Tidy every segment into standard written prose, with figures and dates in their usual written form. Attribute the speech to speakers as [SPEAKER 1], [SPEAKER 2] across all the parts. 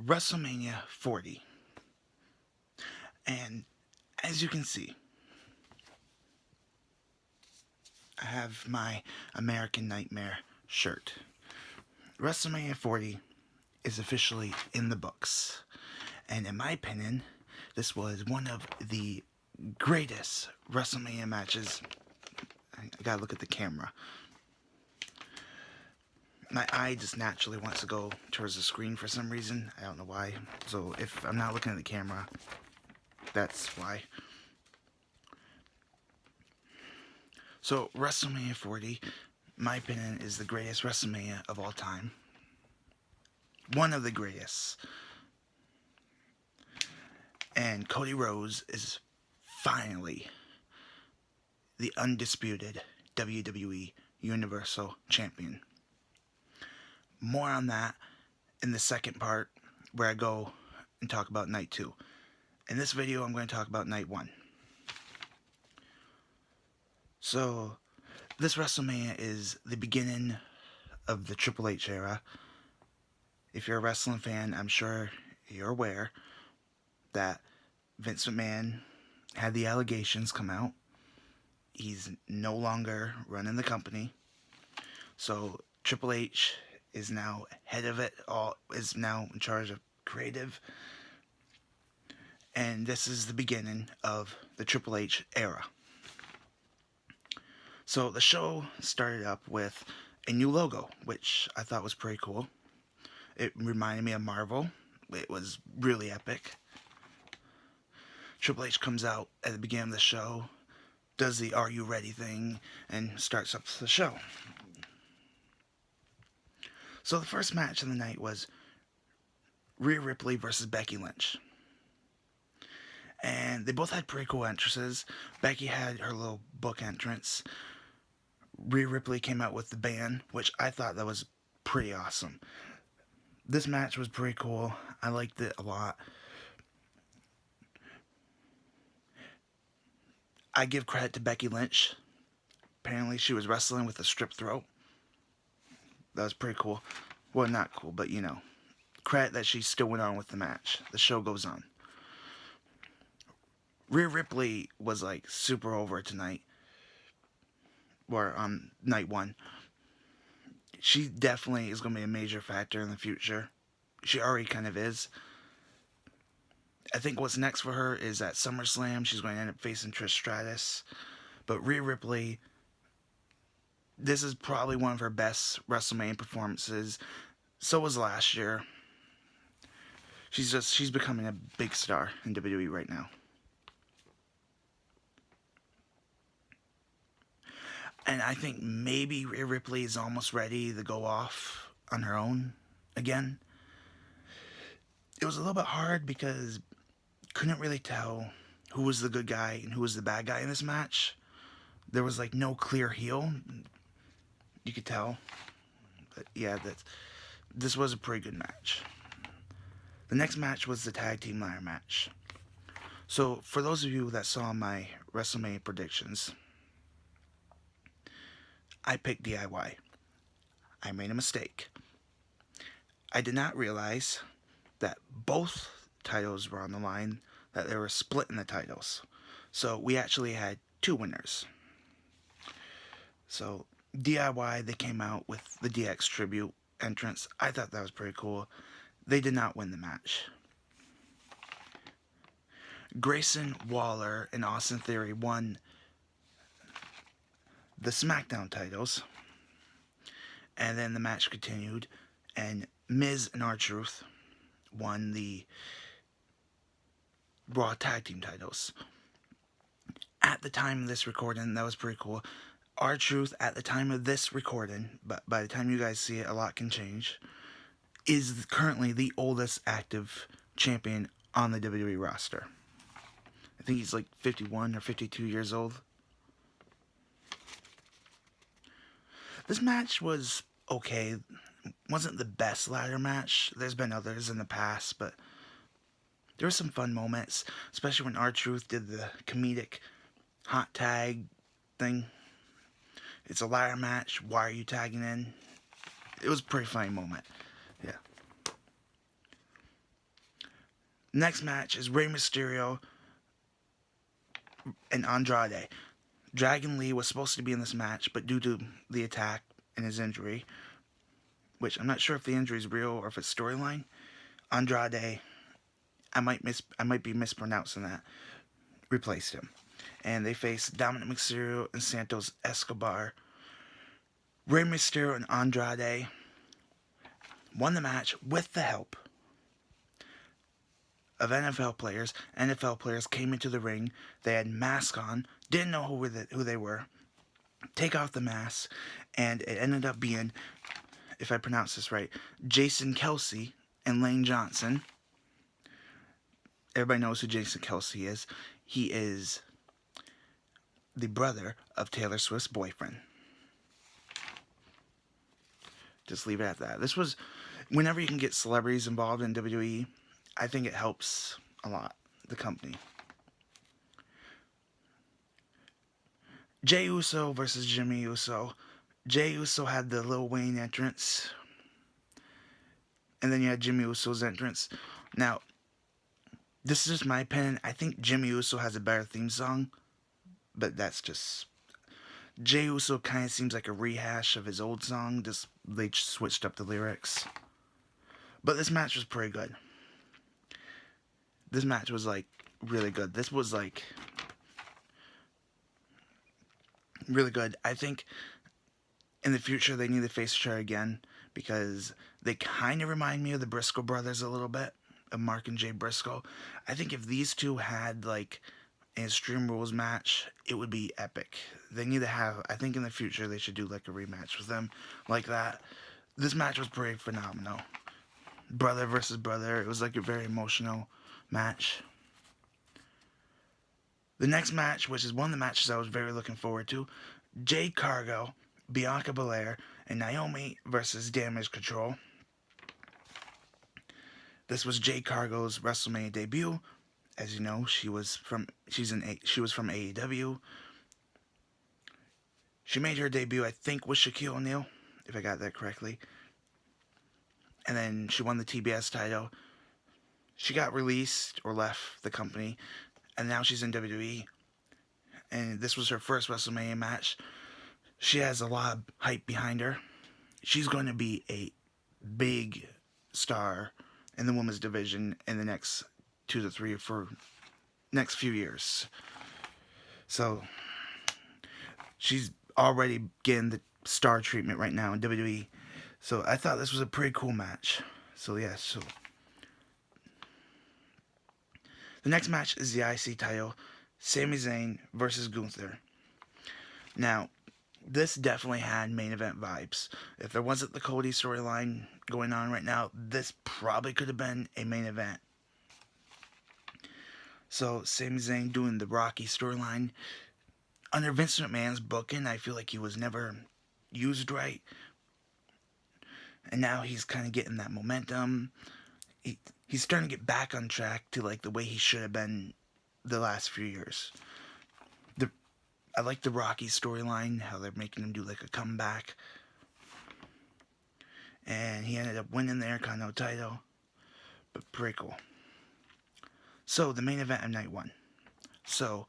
[SPEAKER 1] Wrestlemania 40. And as you can see, I have my American Nightmare shirt. Wrestlemania 40 is officially in the books. And in my opinion, this was one of the greatest WrestleMania matches. I gotta look at the camera. My eye just naturally wants to go towards the screen for some reason. I don't know why. So if I'm not looking at the camera, that's why. So WrestleMania 40, my opinion, is the greatest WrestleMania of all time. One of the greatest. And Cody Rhodes is finally the undisputed WWE Universal Champion. More on that in the second part, where I go and talk about Night 2. In this video, I'm going to talk about Night 1. So, this WrestleMania is the beginning of the Triple H era. If you're a wrestling fan, I'm sure you're aware that Vince McMahon had the allegations come out. He's no longer running the company. So, Triple H is now head of it all, is now in charge of creative. And this is the beginning of the Triple H era. So the show started up with a new logo, which I thought was pretty cool. It reminded me of Marvel. It was really epic. Triple H comes out at the beginning of the show, does the "Are you ready" thing, and starts up the show. So the first match of the night was Rhea Ripley versus Becky Lynch. And they both had pretty cool entrances. Becky had her little book entrance. Rhea Ripley came out with the band, which I thought that was pretty awesome. This match was pretty cool. I liked it a lot. I give credit to Becky Lynch. Apparently she was wrestling with a strip throat. That was pretty cool. Well, not cool, but you know. Credit that she still went on with the match. The show goes on. Rhea Ripley was like super over tonight. Or on Night 1. She definitely is going to be a major factor in the future. She already kind of is. I think what's next for her is at SummerSlam. She's going to end up facing Trish Stratus. But Rhea Ripley, this is probably one of her best WrestleMania performances. So was last year. She's becoming a big star in WWE right now. And I think maybe Rhea Ripley is almost ready to go off on her own again. It was a little bit hard because couldn't really tell who was the good guy and who was the bad guy in this match. There was like no clear heel. You could tell. But yeah, this was a pretty good match. The next match was the tag team ladder match. So for those of you that saw my WrestleMania predictions, I picked DIY. I made a mistake. I did not realize that both titles were on the line, that they were splitting the titles. So we actually had two winners. So DIY, they came out with the DX tribute entrance. I thought that was pretty cool. They did not win the match. Grayson Waller and Austin Theory won the SmackDown titles. And then the match continued, and Miz and R-Truth won the Raw Tag Team titles. At the time of this recording, that was pretty cool. R-Truth, at the time of this recording, but by the time you guys see it, a lot can change, is currently the oldest active champion on the WWE roster. I think he's like 51 or 52 years old. This match was okay. Wasn't the best ladder match. There's been others in the past, but there were some fun moments, especially when R-Truth did the comedic hot tag thing. It's a ladder match. Why are you tagging in? It was a pretty funny moment. Yeah. Next match is Rey Mysterio and Andrade. Dragon Lee was supposed to be in this match, but due to the attack and his injury, which I'm not sure if the injury is real or if it's storyline, Andrade, I might be mispronouncing that, replaced him. And they faced Dominic Mysterio and Santos Escobar. Rey Mysterio and Andrade won the match with the help of NFL players. NFL players came into the ring. They had masks on, didn't know who they were. Take off the masks, and it ended up being, if I pronounce this right, Jason Kelsey and Lane Johnson. Everybody knows who Jason Kelsey is. He is the brother of Taylor Swift's boyfriend. Just leave it at that. This was, whenever you can get celebrities involved in WWE, I think it helps a lot, the company. Jey Uso versus Jimmy Uso. Jey Uso had the Lil Wayne entrance. And then you had Jimmy Uso's entrance. Now, this is just my opinion. I think Jimmy Uso has a better theme song. But that's just... Jey Uso kind of seems like a rehash of his old song. Just they switched up the lyrics. But this match was pretty good. This match was, like, really good. This was, like... really good. I think in the future they need to face each other again because they kind of remind me of the Briscoe brothers a little bit, of Mark and Jay Briscoe. I think if these two had like an Extreme Rules match, it would be epic. They need to have, I think in the future they should do like a rematch with them like that. This match was pretty phenomenal. Brother versus brother. It was like a very emotional match. The next match, which is one of the matches I was very looking forward to, Jade Cargill, Bianca Belair, and Naomi versus Damage Control. This was Jade Cargill's WrestleMania debut. As you know, she was from AEW. She made her debut, I think, with Shaquille O'Neal, if I got that correctly. And then she won the TBS title. She got released or left the company. And now she's in WWE. And this was her first WrestleMania match. She has a lot of hype behind her. She's going to be a big star in the women's division in the next 2 to 3 for next few years. So she's already getting the star treatment right now in WWE. So I thought this was a pretty cool match. So yeah, so the next match is the IC title, Sami Zayn versus Gunther. Now, this definitely had main event vibes. If there wasn't the Cody storyline going on right now, this probably could have been a main event. So, Sami Zayn doing the Rocky storyline. Under Vince McMahon's booking, I feel like he was never used right. And now he's kind of getting that momentum. He's starting to get back on track to like the way he should have been the last few years. I like the Rocky storyline, how they're making him do like a comeback. And he ended up winning the Intercontinental title. But pretty cool. So, the main event of night 1. So,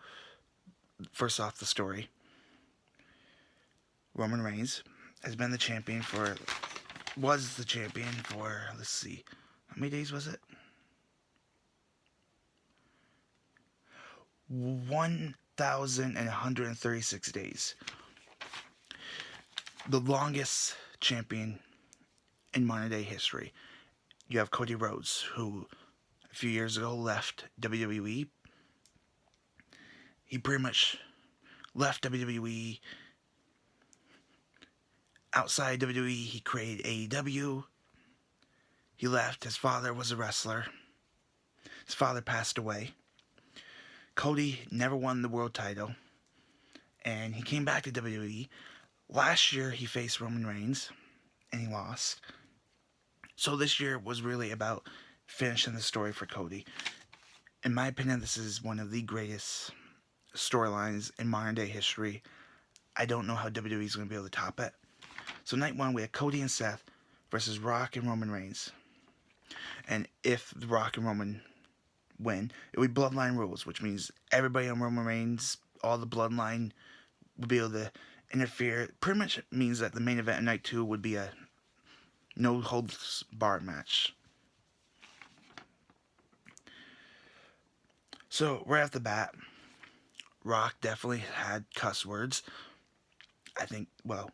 [SPEAKER 1] first off the story. Roman Reigns has been the champion for... was the champion for, let's see, how many days was it? 1,136 days. The longest champion in modern day history. You have Cody Rhodes, who a few years ago left WWE. He pretty much left WWE. Outside WWE, he created AEW. He left. His father was a wrestler. His father passed away. Cody never won the world title. And he came back to WWE. Last year, he faced Roman Reigns. And he lost. So this year was really about finishing the story for Cody. In my opinion, this is one of the greatest storylines in modern day history. I don't know how WWE is going to be able to top it. So night 1, we had Cody and Seth versus Rock and Roman Reigns. And if The Rock and Roman win, it would be Bloodline rules, which means everybody on Roman Reigns, all the Bloodline, would be able to interfere. Pretty much means that the main event of night 2 would be a no holds barred match. So right off the bat, Rock definitely had cuss words. I think, well,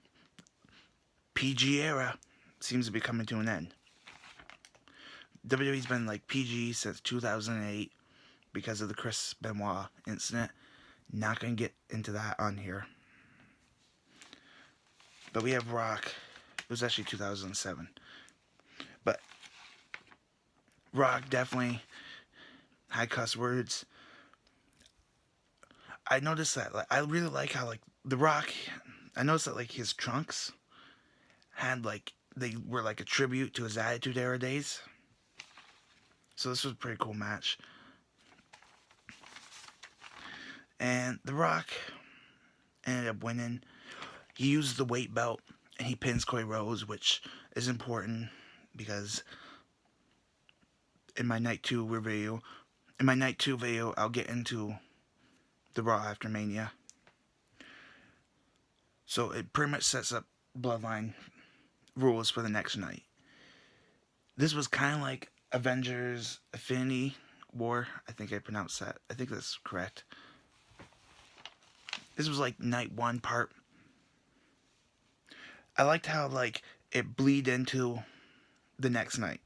[SPEAKER 1] PG era seems to be coming to an end. WWE's been like PG since 2008 because of the Chris Benoit incident. Not going to get into that on here. But we have Rock. It was actually 2007. But Rock definitely had cuss words. I noticed that. Like, I really like how, like, The Rock, I noticed that, like, his trunks had, like, they were like a tribute to his Attitude Era days. So this was a pretty cool match. And The Rock ended up winning. He used the weight belt and he pins Cody Rhodes, which is important because in my night 2 video, I'll get into the Raw after Mania. So it pretty much sets up Bloodline rules for the next night. This was kind of like Avengers Infinity War. I think I pronounced that. I think that's correct. This was like night 1 part. I liked how, like, it bleed into the next night.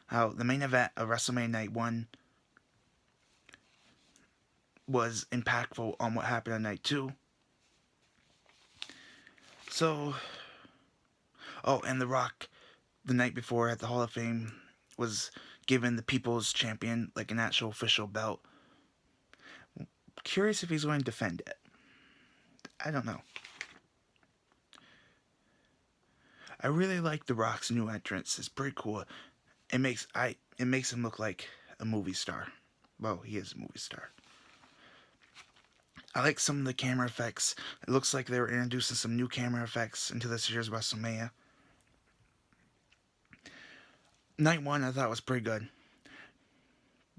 [SPEAKER 1] How the main event of WrestleMania night 1 was impactful on what happened on night 2. So, oh, and The Rock, the night before at the Hall of Fame, was given the People's Champion, like an actual official belt. Curious if he's going to defend it. I don't know. I really like The Rock's new entrance. It's pretty cool. It makes him look like a movie star. Well, he is a movie star. I like some of the camera effects. It looks like they were introducing some new camera effects into this year's WrestleMania. Night 1 I thought was pretty good.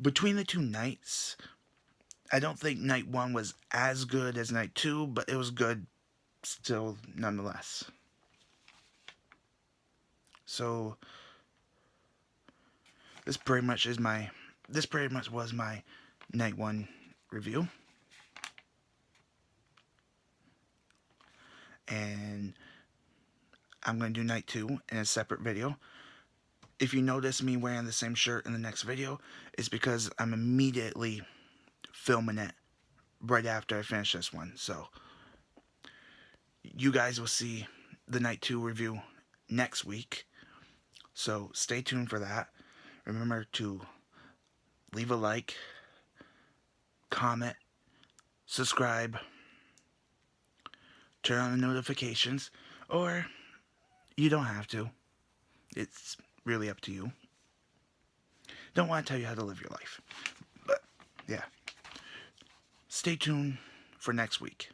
[SPEAKER 1] Between the two nights, I don't think night 1 was as good as night 2, but it was good still nonetheless. So this pretty much was my night 1 review. And I'm going to do night 2 in a separate video. If you notice me wearing the same shirt in the next video, it's because I'm immediately filming it right after I finish this one. So you guys will see the night 2 review next week. So stay tuned for that. Remember to leave a like, comment, subscribe, turn on the notifications, or you don't have to. It's really up to you. Don't want to tell you how to live your life. But, yeah. Stay tuned for next week.